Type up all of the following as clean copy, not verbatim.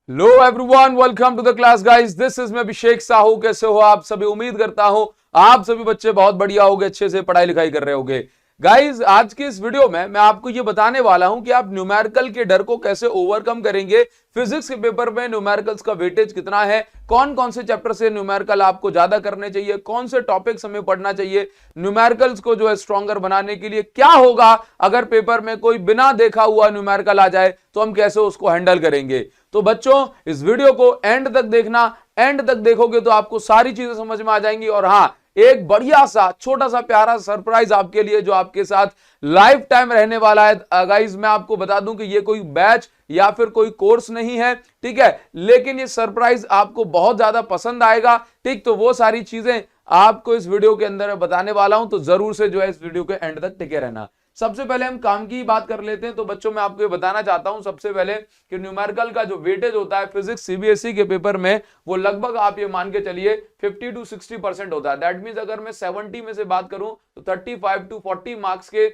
Low everyone, welcome to the class guys. This is मैं अभिषेक साहू। कैसे हो आप सभी? उम्मीद करता हूं आप सभी बच्चे बहुत बढ़िया होगे, अच्छे से पढ़ाई लिखाई कर रहे होगे। गाइस, आज के इस वीडियो में मैं आपको ये बताने वाला हूं कि आप न्यूमेरिकल के डर को कैसे ओवरकम करेंगे। फिजिक्स के पेपर में न्यूमेरिकल्स का वेटेज कितना है, कौन कौन से चैप्टर से न्यूमेरिकल आपको ज्यादा करने चाहिए, कौन से टॉपिक्स हमें पढ़ना चाहिए, न्यूमेरिकल्स को जो है स्ट्रॉन्गर बनाने के लिए क्या होगा अगर पेपर में कोई बिना देखा हुआ न्यूमेरिकल आ जाए तो हम कैसे उसको हैंडल करेंगे। तो बच्चों, इस वीडियो को एंड तक देखना। एंड तक देखोगे तो आपको सारी चीजें समझ में आ जाएंगी। और हाँ, एक बढ़िया सा छोटा सा प्यारा सरप्राइज आपके लिए जो आपके साथ लाइफ टाइम रहने वाला है। गाइस, मैं आपको बता दूं कि ये कोई बैच या फिर कोई कोर्स नहीं है, ठीक है, लेकिन ये सरप्राइज आपको बहुत ज्यादा पसंद आएगा। ठीक, तो वो सारी चीजें आपको इस वीडियो के अंदर बताने वाला हूं, तो जरूर से जो है इस वीडियो के एंड तक टिके रहना। सबसे पहले हम काम की बात कर लेते हैं। तो बच्चों, मैं आपको ये बताना चाहता हूं सबसे पहले कि न्यूमेरिकल का जो वेटेज होता है फिजिक्स सीबीएसई के पेपर में, वो लगभग आप ये मान के चलिए 50 to 60% होता है। दैट मींस अगर मैं 70 में से बात करूं तो 35 to 40 मार्क्स के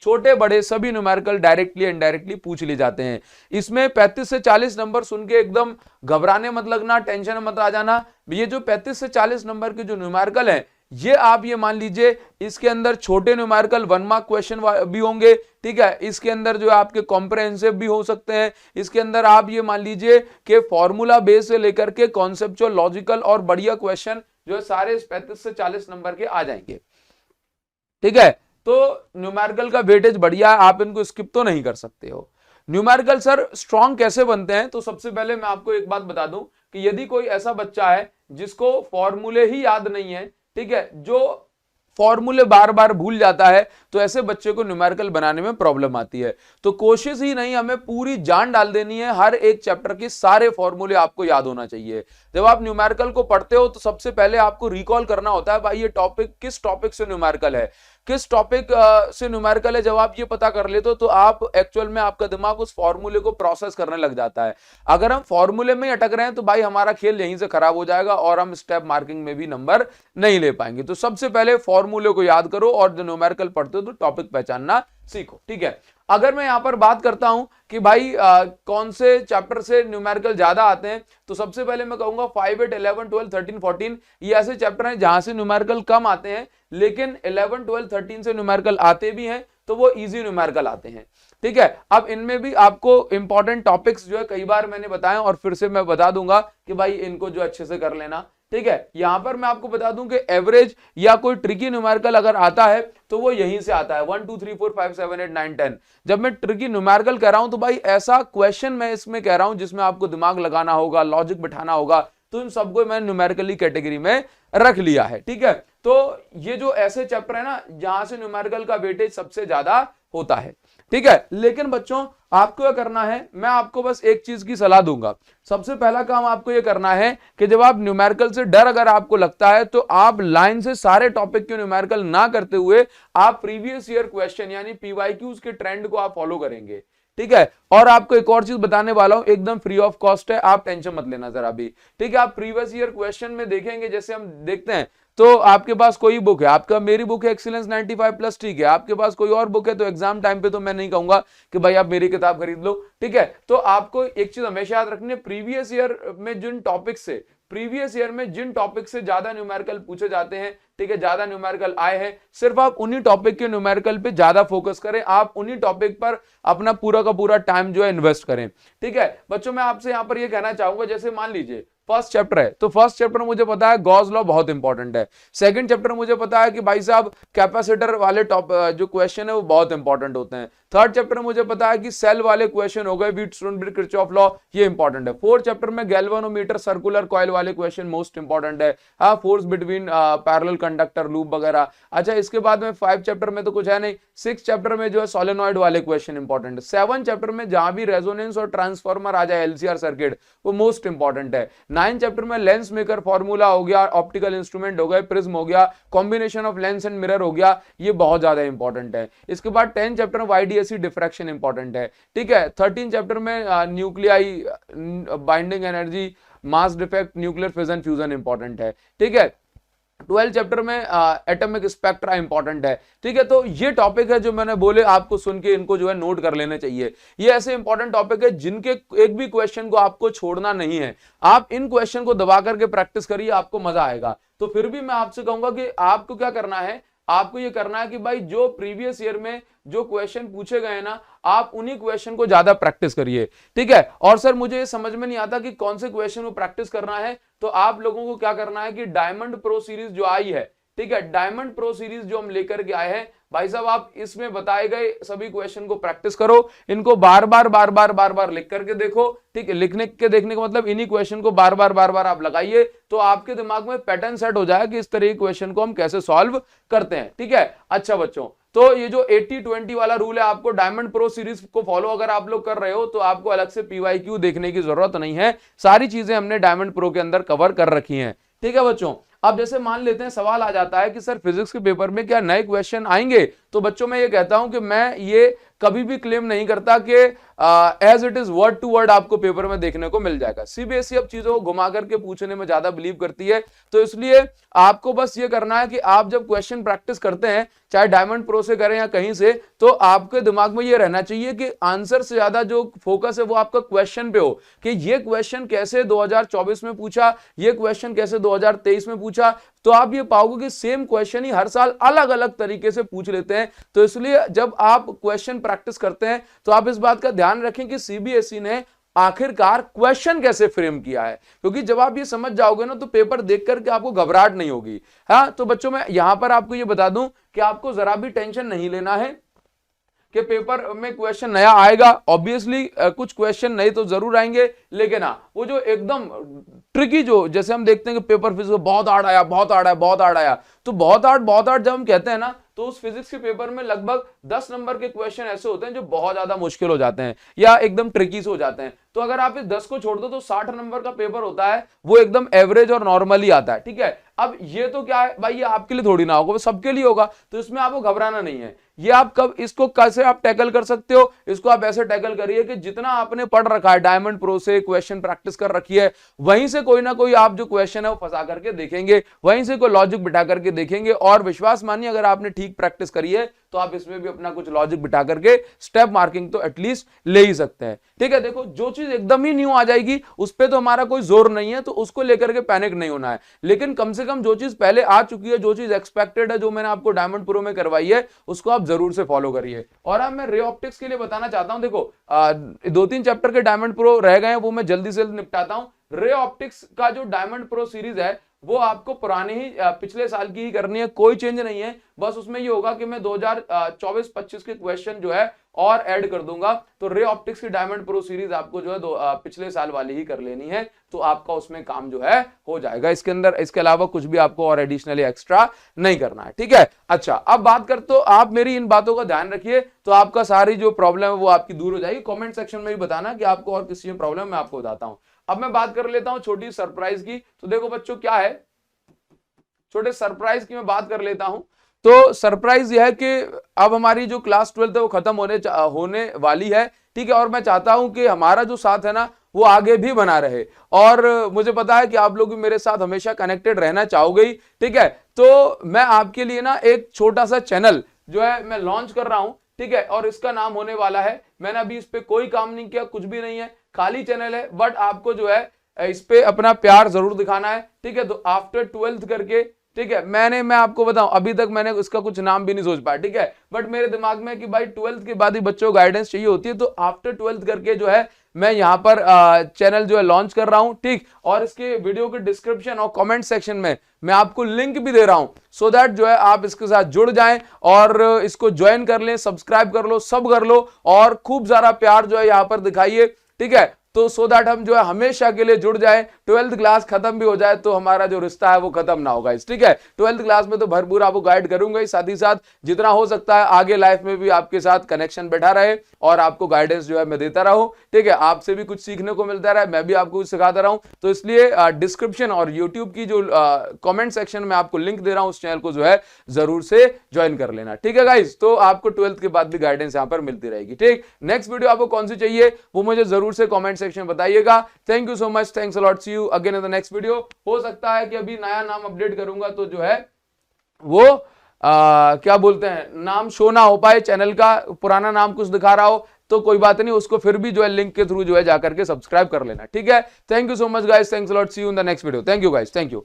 छोटे बड़े सभी न्यूमेरिकल डायरेक्टली इनडायरेक्टली पूछ लिए जाते हैं। इसमें 35 से 40 नंबर सुन के एकदम घबराने मत लगना, टेंशन मत आ जाना। ये जो 35 से 40 नंबर के जो न्यूमेरिकल है, ये आप ये मान लीजिए इसके अंदर छोटे न्यूमेरिकल 1 मार्क क्वेश्चन भी होंगे, ठीक है। इसके अंदर जो आपके कॉम्प्रहेंसिव भी हो सकते हैं। इसके अंदर आप ये मान लीजिए कि फॉर्मूला बेस से लेकर के कॉन्सेप्चुअल, लॉजिकल और बढ़िया क्वेश्चन जो है सारे 35 से 40 नंबर के आ जाएंगे, ठीक है। तो न्यूमेरिकल का वेटेज बढ़िया है, आप इनको स्किप तो नहीं कर सकते हो। न्यूमेरिकल सर स्ट्रॉन्ग कैसे बनते हैं? तो सबसे पहले मैं आपको एक बात बता दूं कि यदि कोई ऐसा बच्चा है जिसको फॉर्मूले ही याद नहीं है, ठीक है, जो फॉर्मूले बार बार भूल जाता है, तो ऐसे बच्चे को न्यूमेरिकल बनाने में प्रॉब्लम आती है। तो कोशिश ही नहीं, हमें पूरी जान डाल देनी है। हर एक चैप्टर के सारे फॉर्मूले आपको याद होना चाहिए। जब आप न्यूमेरिकल को पढ़ते हो तो सबसे पहले आपको रिकॉल करना होता है, भाई ये टॉपिक किस टॉपिक से न्यूमेरिकल है, किस टॉपिक से न्यूमेरिकल है। जब आप ये पता कर लेते हो तो आप एक्चुअल में आपका दिमाग उस फॉर्मूले को प्रोसेस करने लग जाता है। अगर हम फॉर्मूले में ही अटक रहे हैं तो भाई हमारा खेल यहीं से खराब हो जाएगा और हम स्टेप मार्किंग में भी नंबर नहीं ले पाएंगे। तो सबसे पहले फॉर्मूले को याद करो और जो न्यूमेरिकल पढ़ते हो तो टॉपिक पहचानना सीखो, ठीक है। अगर मैं यहां पर बात करता हूं कि भाई कौन से चैप्टर से न्यूमेरिकल ज्यादा आते हैं, तो सबसे पहले मैं कहूंगा 5, 8, 11, 12, 13, 14 ये ऐसे चैप्टर हैं जहां से न्यूमेरिकल कम आते हैं, लेकिन 11, 12, 13 से न्यूमेरिकल आते भी हैं तो वो इजी न्यूमेरिकल आते हैं, ठीक है। अब इनमें भी आपको इंपॉर्टेंट टॉपिक्स जो है कई बार मैंने बताया और फिर से मैं बता दूंगा कि भाई इनको जो अच्छे से कर लेना, ठीक है। यहां पर मैं आपको बता दूं कि एवरेज या कोई ट्रिकी न्यूमेरिकल अगर आता है तो वो यहीं से आता है। 1 2 3 4 5 7 8 9 10। जब मैं ट्रिकी न्यूमेरिकल कह रहा हूं तो भाई ऐसा क्वेश्चन मैं इसमें कह रहा हूं जिसमें आपको दिमाग लगाना होगा, लॉजिक बिठाना होगा, तो इन सबको मैं न्यूमेरिकली कैटेगरी में रख लिया है, ठीक है। तो ये जो ऐसे चैप्टर है ना जहां से न्यूमेरिकल का वेटेज सबसे ज्यादा होता है, ठीक है। लेकिन बच्चों, आपको क्या करना है, मैं आपको बस एक चीज की सलाह दूंगा। सबसे पहला काम आपको यह करना है कि जब आप न्यूमेरिकल से डर अगर आपको लगता है तो आप लाइन से सारे टॉपिक के न्यूमेरिकल ना करते हुए आप प्रीवियस ईयर क्वेश्चन यानी पीवाईक्यूज के ट्रेंड को आप फॉलो करेंगे, ठीक है। और आपको एक और चीज बताने वाला हूं, एकदम फ्री ऑफ कॉस्ट है, आप टेंशन मत लेना जरा भी, ठीक है। आप प्रीवियस ईयर क्वेश्चन में देखेंगे, जैसे हम देखते हैं तो आपके पास कोई बुक है, आपका मेरी बुक है एक्सीलेंस 95+, ठीक है। आपके पास कोई और बुक है तो एग्जाम टाइम पे तो मैं नहीं कहूंगा कि भाई आप मेरी किताब खरीद लो, ठीक है। तो आपको एक चीज हमेशा याद रखनी है, प्रीवियस ईयर में जिन टॉपिक से ज्यादा न्यूमेरिकल पूछे जाते हैं, ठीक है, ज्यादा न्यूमेरिकल आए हैं, सिर्फ आप उन्हीं टॉपिक के न्यूमेरिकल पे ज्यादा फोकस करें, आप उन्हीं टॉपिक पर अपना पूरा का पूरा टाइम जो है इन्वेस्ट करें, ठीक है। बच्चों, मैं आपसे यहां पर यह कहना चाहूंगा, जैसे मान लीजिए फर्स्ट चैप्टर है तो फर्स्ट चैप्टर मुझे पता है गॉस लॉ बहुत इंपॉर्टेंट है। सेकंड चैप्टर मुझे पता है कि भाई साहब कैपेसिटर वाले जो क्वेश्चन है वो बहुत इंपॉर्टेंट होते हैं। थर्ड चैप्टर मुझे पता है कि सेल वाले क्वेश्चन हो गए, व्हीटस्टोन किरचॉफ लॉ, ये इंपॉर्टेंट है। फोर्थ चैप्टर में गैल्वेनोमीटर, सर्कुलर कॉइल वाले क्वेश्चन मोस्ट इंपॉर्टेंट है, हाँ, force between parallel conductor, loop वगैरह। अच्छा, इसके बाद में 5 चैप्टर में तो कुछ है नहीं। 6 चैप्टर में जो है सोलेनॉइड वाले क्वेश्चन इंपॉर्टेंट है। 7 चैप्टर में जहां भी रेजोनेंस और ट्रांसफार्मर आ जाए, एलसीआर सर्किट, वो मोस्ट इंपॉर्टेंट है। 9 चैप्टर में लेंस मेकर फॉर्मूला हो गया, ऑप्टिकल इंस्ट्रूमेंट हो गए, प्रिज्म हो गया, combination of lens and mirror हो गया, ये बहुत ज्यादा इंपॉर्टेंट है। इसके बाद 10 चैप्टर में वाईडीएससी डिफ्रैक्शन इंपॉर्टेंट है, ठीक है। 13 चैप्टर में nuclei, binding energy, mass defect, nuclear fission fusion important है, ठीक है। 12 चैप्टर में एटॉमिक स्पेक्ट्रा इंपॉर्टेंट है, ठीक है। तो ये टॉपिक है जो मैंने बोले आपको सुन के इनको जो है नोट कर लेने चाहिए। ये ऐसे इंपॉर्टेंट टॉपिक है जिनके एक भी क्वेश्चन को आपको छोड़ना नहीं है। आप इन क्वेश्चन को दबा करके प्रैक्टिस करिए, आपको मजा आएगा। तो फिर भी मैं आपसे कहूंगा कि आपको क्या करना है, आपको ये करना है कि भाई जो प्रीवियस ईयर में जो क्वेश्चन पूछे गए ना, आप उन्हीं क्वेश्चन को ज्यादा प्रैक्टिस करिए, ठीक है। और सर मुझे ये समझ में नहीं आता कि कौन से क्वेश्चन को प्रैक्टिस करना है, तो आप लोगों को क्या करना है कि डायमंड प्रो सीरीज जो आई है, ठीक है, डायमंड प्रो सीरीज जो हम लेकर के आए हैं भाई साहब, आप इसमें बताए गए सभी क्वेश्चन को प्रैक्टिस करो, इनको बार बार लिख करके देखो, ठीक है। लिखने के देखने का मतलब इन्हीं क्वेश्चन को बार बार आप लगाइए, तो आपके दिमाग में पैटर्न सेट हो जाएगा कि इस तरह के क्वेश्चन को हम कैसे सॉल्व करते हैं, ठीक है। अच्छा बच्चों, तो ये जो 80-20 वाला रूल है, आपको डायमंड प्रो सीरीज को फॉलो अगर आप लोग कर रहे हो तो आपको अलग से पीवाईक्यू देखने की जरूरत नहीं है, सारी चीजें हमने डायमंड प्रो के अंदर कवर कर रखी हैं, ठीक है बच्चों। अब जैसे मान लेते हैं सवाल आ जाता है कि सर फिजिक्स के पेपर में क्या नए क्वेश्चन आएंगे, तो बच्चों मैं ये कहता हूं कि मैं ये कभी भी क्लेम नहीं करता कि as it is word to word आपको पेपर में देखने को मिल जाएगा। सीबीएसई अब चीजों को घुमा करके पूछने में ज्यादा बिलीव करती है, तो इसलिए आपको बस ये करना है कि आप जब क्वेश्चन प्रैक्टिस करते हैं, चाहे डायमंड प्रो से करें या कहीं से, तो आपके दिमाग में ये रहना चाहिए कि आंसर से ज्यादा जो फोकस है वो आपका क्वेश्चन पे हो, कि ये क्वेश्चन कैसे 2024 में पूछा, ये क्वेश्चन कैसे 2023 में पूछा। तो आप ये पाओगे कि सेम क्वेश्चन ही हर साल अलग अलग तरीके से पूछ लेते हैं। तो इसलिए जब आप क्वेश्चन प्रैक्टिस करते हैं तो आप इस बात का ध्यान रखें कि सीबीएसई ने आखिरकार क्वेश्चन कैसे फ्रेम किया है, क्योंकि जब आप ये समझ जाओगे ना तो पेपर देख करके आपको घबराहट नहीं होगी। हाँ, तो बच्चों मैं यहां पर आपको ये बता दूं कि आपको जरा भी टेंशन नहीं लेना है कि पेपर में क्वेश्चन नया आएगा। ऑब्वियसली कुछ क्वेश्चन नए तो जरूर आएंगे, लेकिन हाँ वो जो एकदम ट्रिकी, जो जैसे हम देखते हैं कि पेपर फिजिक्स बहुत हार्ड आया, बहुत हार्ड आया, बहुत हार्ड आया, तो बहुत हार्ड जब हम कहते हैं ना, तो उस फिजिक्स के पेपर में लगभग 10 नंबर के क्वेश्चन ऐसे होते हैं जो बहुत ज्यादा मुश्किल हो जाते हैं या एकदम ट्रिकी से हो जाते हैं। तो अगर आप इस 10 को छोड़ दो तो 60 नंबर का पेपर होता है, वो एकदम एवरेज और नॉर्मली आता है, ठीक है। अब ये तो क्या है भाई, ये आपके लिए थोड़ी ना होगा, वो सबके लिए होगा, तो इसमें आपको घबराना नहीं है। ये आप कब इसको कैसे आप टैकल कर सकते हो, इसको आप ऐसे टैकल करिए कि जितना आपने पढ़ रखा है डायमंड प्रो से, क्वेश्चन प्रैक्टिस कर रखी है, वहीं से कोई ना कोई आप जो क्वेश्चन है वो फंसा करके देखेंगे, वहीं से कोई लॉजिक बिठा करके देखेंगे, और विश्वास मानिए अगर आपने ठीक प्रैक्टिस करी है तो आप इसमें भी अपना कुछ लॉजिक बिठा करके स्टेप मार्किंग तो एटलीस्ट ले ही सकते हैं, ठीक है। देखो जो चीज एकदम ही न्यू आ जाएगी उस पर तो हमारा कोई जोर नहीं है, तो उसको लेकर के पैनिक नहीं होना है, लेकिन कम से कम जो चीज पहले आ चुकी है, जो चीज एक्सपेक्टेड है, जो मैंने आपको डायमंड प्रो में करवाई है, उसको आप जरूर से फॉलो करिए। और अब मैं रे ऑप्टिक्स के लिए बताना चाहता हूं, देखो 2-3 चैप्टर के डायमंड प्रो रह गए हैं, वो मैं जल्दी से निपटाता हूं। रे ऑप्टिक्स का जो डायमंड प्रो सीरीज है वो आपको पुराने ही पिछले साल की ही करनी है, कोई चेंज नहीं है। बस उसमें ये होगा कि मैं 2024-25 के क्वेश्चन जो है और ऐड कर दूंगा, तो रे ऑप्टिक्स की डायमंड प्रो सीरीज आपको जो है पिछले साल वाली ही कर लेनी है, तो आपका उसमें काम जो है हो जाएगा। इसके अंदर इसके अलावा कुछ भी आपको और एडिशनली एक्स्ट्रा नहीं करना है, ठीक है। अच्छा, अब बात कर, तो आप मेरी इन बातों का ध्यान रखिए, तो आपका सारी जो प्रॉब्लम है वो आपकी दूर हो जाएगी। कॉमेंट सेक्शन में भी बताना कि आपको और किसी में प्रॉब्लम, मैं आपको बताता हूं। अब मैं बात कर लेता हूं छोटी सरप्राइज की। तो देखो बच्चों क्या है, छोटे सरप्राइज की मैं बात कर लेता हूं। तो सरप्राइज यह है कि अब हमारी जो क्लास 12 है वो खत्म होने वाली है, ठीक है। और मैं चाहता हूं कि हमारा जो साथ है ना वो आगे भी बना रहे, और मुझे पता है कि आप लोग भी मेरे साथ हमेशा कनेक्टेड रहना चाहोगे ही, ठीक है। तो मैं आपके लिए ना एक छोटा सा चैनल जो है मैं लॉन्च कर रहा हूं, ठीक है, और इसका नाम होने वाला है, मैंने अभी इस पे कोई काम नहीं किया, कुछ भी नहीं है, खाली चैनल है, बट आपको जो है इस पे अपना प्यार जरूर दिखाना है, ठीक है। तो आफ्टर 12th करके, ठीक है, मैं आपको बताऊं अभी तक मैंने इसका कुछ नाम भी नहीं सोच पाया, ठीक है, बट मेरे दिमाग में कि भाई 12th के बाद ही बच्चों को गाइडेंस चाहिए होती है, तो आफ्टर 12th करके जो है मैं यहाँ पर चैनल जो है लॉन्च कर रहा हूं, ठीक। और इसके वीडियो के डिस्क्रिप्शन और कमेंट सेक्शन में मैं आपको लिंक भी दे रहा हूं, सो दैट जो है आप इसके साथ जुड़ जाएं और इसको ज्वाइन कर लें, सब्सक्राइब कर लो, सब कर लो, और खूब सारा प्यार जो है यहाँ पर दिखाइए, ठीक है। तो सो दैट हम जो है हमेशा के लिए जुड़ जाए, 12th क्लास खत्म भी हो जाए तो हमारा जो रिश्ता है वो खत्म ना होगा, ठीक है। 12th क्लास में तो भरपूर आपको गाइड करूंगा ही, साथ ही साथ जितना हो सकता है आगे लाइफ में भी आपके साथ कनेक्शन बैठा रहे और आपको गाइडेंस जो है मैं देता रहूं, ठीक है। आपसे भी कुछ सीखने को मिलता रहे, मैं भी आपको कुछ सिखाता रहूं। तो इसलिए डिस्क्रिप्शन और यूट्यूब की जो कॉमेंट सेक्शन में आपको लिंक दे रहा हूं, उस चैनल को जो है जरूर से ज्वाइन कर लेना, ठीक है गाइज। तो आपको 12th के बाद भी गाइडेंस यहाँ पर मिलती रहेगी, ठीक। नेक्स्ट वीडियो आपको कौन सी चाहिए वो मुझे जरूर से कॉमेंट सेक्शन बताइएगा। Thank you so much, thanks a lot, see you. You again in the next video. हो सकता है कि अभी नया नाम अपडेट करूंगा तो जो है वो क्या बोलते हैं, नाम शो ना हो पाए, चैनल का पुराना नाम कुछ दिखा रहा हो तो कोई बात नहीं, उसको फिर भी जो है लिंक के थ्रू जो है जाकर के सब्सक्राइब कर लेना, ठीक है। Thank you so much guys, thanks a lot, see you in the next video. Thank you guys, thank you.